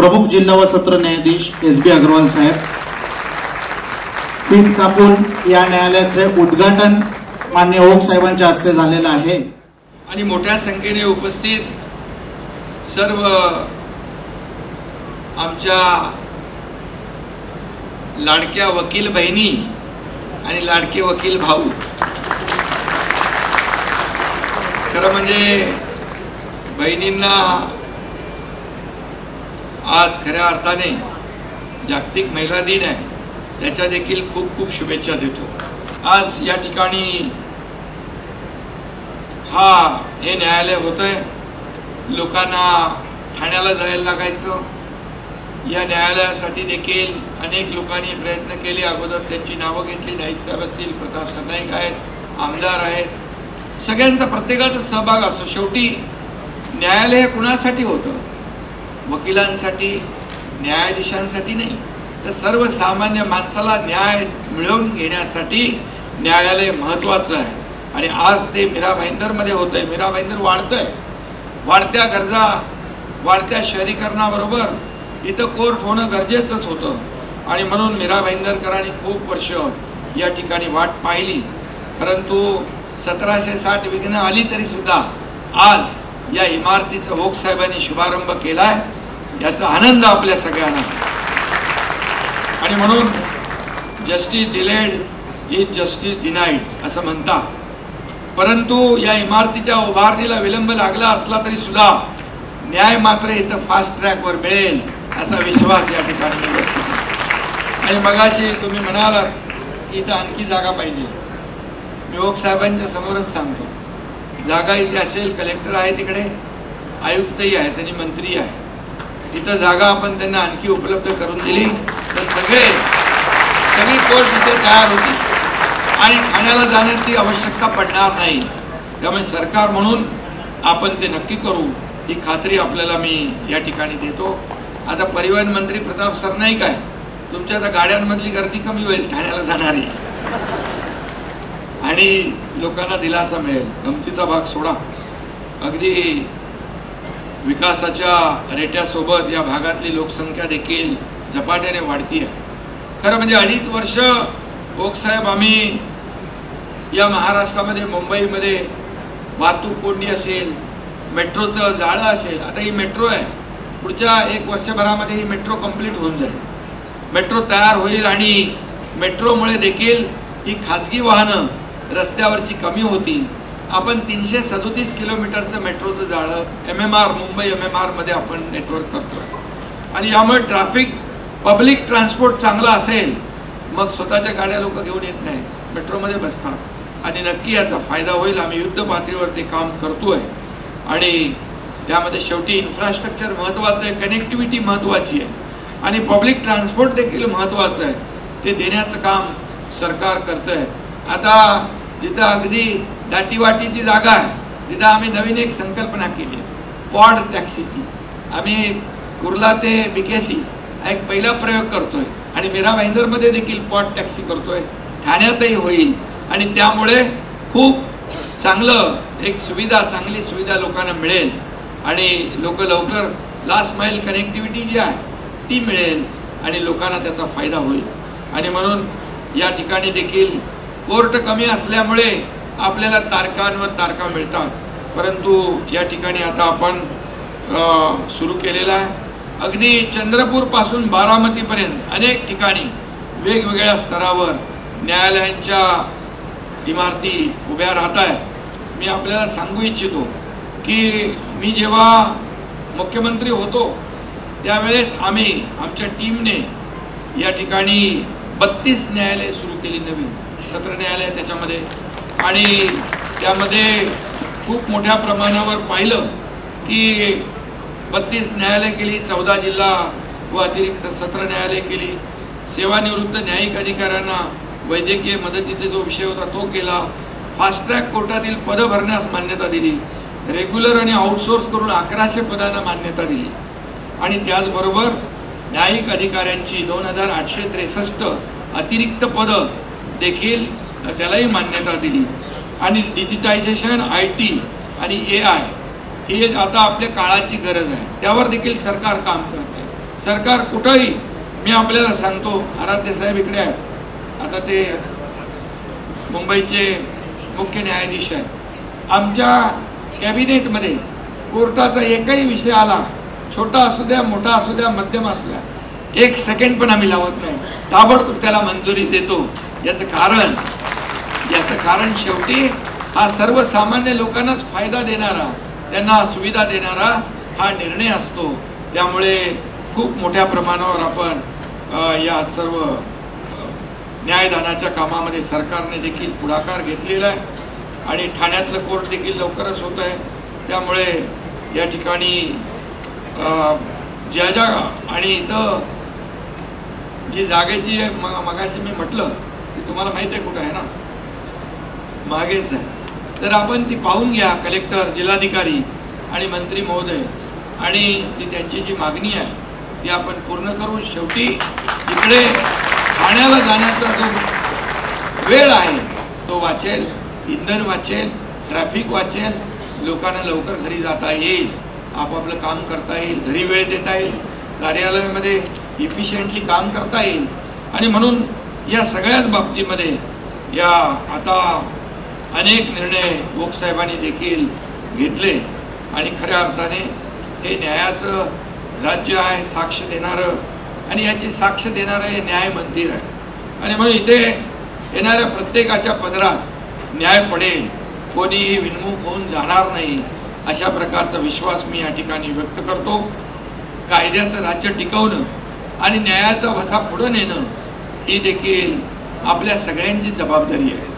प्रमुख जिल्हा व सत्र न्यायाधीश SB अग्रवाल साहेब, फीत कापून या न्यायालयाचे उद्घाटन माननीय ओक साहेबांच्या हस्ते झालेलं आहे आणि मोठ्या संख्येने उपस्थित सर्व आमच्या लाडक्या वकील बहिणी आणि लाडके वकील भाऊ, खरं म्हणजे बहिणींना आज खऱ्या अर्थाने जागतिक महिला दिन आहे, त्याच्या देखील खूप खूप शुभेच्छा देतो। आज या ठिकाणी हे न्यायालय होतंय, लोकांना ठाण्याला जायला लागायचं। या न्यायालयासाठी देखील अनेक लोकांनी प्रयत्न केले, अगोदर त्यांची नावं घेतली, नाईक साहेब असतील, प्रताप सरनाईक आहेत, आमदार आहेत, सगळ्यांचा प्रत्येकाचा सहभाग असतो। शेवटी न्यायालय कुणासाठी होतं? वकिलांसाठी, न्यायाधीशांसाठी नाही, तर सर्वसामान्य माणसाला न्याय मिळवून घेण्यासाठी न्यायालय महत्त्वाचं आहे। आणि आज ते मीरा भाईंदरमध्ये होतंय। मीरा भाईंदर वाढतंय, वाढत्या गरजा, वाढत्या शहरीकरणाबरोबर इथं कोर्ट होणं गरजेचंच होतं आणि म्हणून मीरा भाईंदरकरांनी खूप वर्ष या ठिकाणी वाट पाहिली, परंतु 1760 विघ्न आली तरी सुद्धा आज या इमारतीचा ओक साहेबांनी शुभारंभ केलाय, याचा आनंद आपल्या सगळ्यांना। आणि म्हणून justice delayed is justice denied असं म्हणतात, परंतु या इमारतीच्या उभारणीला विलंब लागला असला तरी सुद्धा न्याय मात्र इथं फास्ट ट्रॅकवर मिळेल असा विश्वास या ठिकाणी व्यक्त करतो। आणि मगाशी तुम्ही म्हणालात की इथं आणखी जागा पाहिजे, मी ओक साहेबांच्या समोरच सांगतो, जागा इथे असेल, कलेक्टर आहे तिकडे, आयुक्तही आहेत आणि मंत्री आहे, इथं जागा आपण त्यांना आणखी उपलब्ध करून दिली तर सगळी कोर्ट इथे तयार होती आणि ठाण्याला जाण्याची आवश्यकता पडणार नाही। त्यामुळे सरकार म्हणून आपण ते नक्की करू, ही खात्री आपल्याला मी या ठिकाणी देतो। आता परिवहन मंत्री प्रताप सरनाईक आहे, तुमच्या आता गाड्यांमधली गर्दी कमी होईल ठाण्याला जाणारी आणि लोकांना दिलासा मिळेल। गमतीचा भाग सोडा, अगदी विकासाच्या रेट्यासोबत या भागातली लोकसंख्या देखील झपाट्याने वाढती आहे। खरं म्हणजे 2.5 वर्ष ओक साहेब आम्ही या महाराष्ट्रामध्ये, मुंबईमध्ये वाहतूक कोंडी असेल, मेट्रोचं जाळं असेल, आता ही मेट्रो आहे, पुढच्या 1 वर्षभरामध्ये ही मेट्रो कंप्लीट होऊन जाईल, मेट्रो तयार होईल आणि मेट्रोमुळे देखील ही खाजगी वाहनं रस्त्यावरची कमी होतील। आपण 337 किलोमीटरचं मेट्रोचं जाळं MMR, मुंबई MMR मध्ये आपण नेटवर्क करतोय आणि यामुळे ट्रॅफिक, पब्लिक ट्रान्सपोर्ट चांगला असेल, मग स्वतःच्या गाड्या लोक घेऊन येत नाही, मेट्रोमध्ये बसतात आणि नक्की याचा फायदा होईल। आम्ही युद्ध पातळीवर ते काम करतोय आणि त्यामध्ये शेवटी इन्फ्रास्ट्रक्चर महत्त्वाचं आहे, कनेक्टिव्हिटी महत्त्वाची आहे आणि पब्लिक ट्रान्सपोर्ट देखील महत्त्वाचं आहे, ते देण्याचं काम सरकार करतंय। आता जिथं अगदी दाटीवाटीची जागा आहे तिथं आम्ही नवीन एक संकल्पना केली, पॉड टॅक्सीची। आम्ही कुर्ला ते BKC एक पहिला प्रयोग करतोय आणि मीरा भाईंदरमध्ये देखील पॉड टॅक्सी करतोय, ठाण्यातही होईल आणि त्यामुळे खूप चांगलं एक सुविधा, चांगली सुविधा लोकांना मिळेल आणि लोक लवकर लास्ट माईल कनेक्टिव्हिटी जी आहे ती मिळेल आणि लोकांना त्याचा फायदा होईल। आणि म्हणून या ठिकाणी देखील कोर्ट कमी असल्यामुळे आपल्याला तारखांवर तारखा मिळतात, परंतु या ठिकाणी आता आपण सुरू केलेला आहे। अगदी चंद्रपूरपासून बारामतीपर्यंत अनेक ठिकाणी वेगवेगळ्या स्तरावर न्यायालयांच्या इमारती उभ्या राहत आहेत। मी आपल्याला सांगू इच्छितो की मी जेव्हा मुख्यमंत्री होतो त्यावेळेस आम्ही आमच्या टीमने या ठिकाणी 32 न्यायालय सुरू केली, नवीन 17 न्यायालय त्याच्यामध्ये, आणि त्यामध्ये खूप मोठ्या प्रमाणावर पाहिलं की 32 न्यायालय केली, 14 जिल्हा व अतिरिक्त 17 न्यायालय केली, सेवानिवृत्त न्यायिक अधिकाऱ्यांना वैद्यकीय मदतीचा जो विषय होता तो केला, फास्ट ट्रॅक कोर्टातील पदं भरण्यास मान्यता दिली, रेग्युलर आणि आउटसोर्स करून 1100 पदांना मान्यता दिली आणि त्याचबरोबर न्यायिक अधिकाऱ्यांची 2863 अतिरिक्त पदं देखील त्यालाही मान्यता दिली आणि डिजिटायझेशन, IT आणि AI ही आता आपल्या काळाची गरज आहे, त्यावर देखील सरकार काम करते। सरकार कुठंही, मी आपल्याला सांगतो, आराध्य साहेब इकडे आहेत, आता ते मुंबईचे मुख्य न्यायाधीश आहेत, आमच्या कॅबिनेटमध्ये कोर्टाचा एकही विषय आला, छोटा असू द्या, मोठा असू द्या, मध्यम असू द्या, 1 सेकंड पण आम्ही लावत नाही, ताबडतोब त्याला मंजुरी देतो. याचं कारण शेवटी हा सर्वसामान्य लोकांनाच फायदा देणारा, त्यांना सुविधा देणारा हा निर्णय असतो. त्यामुळे खूप मोठ्या प्रमाणावर आपण या सर्व न्यायदानाच्या कामामध्ये सरकारने देखील पुढाकार घेतलेला आहे आणि ठाण्यातलं कोर्ट देखील लवकरच होत आहे. त्यामुळे या ठिकाणी ज्या आणि इथं जी जागेची मगाशी मी म्हटलं ती तुम्हाला माहिती आहे कुठं आहे ना, मागेच आहे. तर आपण ती पाहून घ्या, कलेक्टर, जिल्हाधिकारी आणि मंत्री महोदय, आणि ती त्यांची जी मागणी आहे ती आपण पूर्ण करू. शेवटी इकडे ठाण्याला जाण्याचा जो वेळ आहे तो वाचेल, इंधन वाचेल, ट्रॅफिक वाचेल, लोकांना लवकर घरी जाता येईल, आपापलं काम करता येईल, घरी वेळ देता येईल, कार्यालयामध्ये इफिशियंटली काम करता येईल. आणि म्हणून या सगळ्याच बाबतीमध्ये या आता अनेक निर्णय ओकसाहेबांनी देखील घेतले आणि खऱ्या अर्थाने हे न्यायाचं राज्य आहे, साक्ष देणारं, आणि याची साक्ष देणारं हे न्याय मंदिर आहे. आणि म्हणून इथे येणाऱ्या प्रत्येकाच्या पदरात न्याय पडेल, कोणीही विनमुख होऊन जाणार नाही, अशा प्रकारचा विश्वास मी या ठिकाणी व्यक्त करतो. कायद्याचं राज्य टिकवणं आणि न्यायाचा वसा पुढं नेणं ही देखील आपल्या सगळ्यांची जबाबदारी आहे.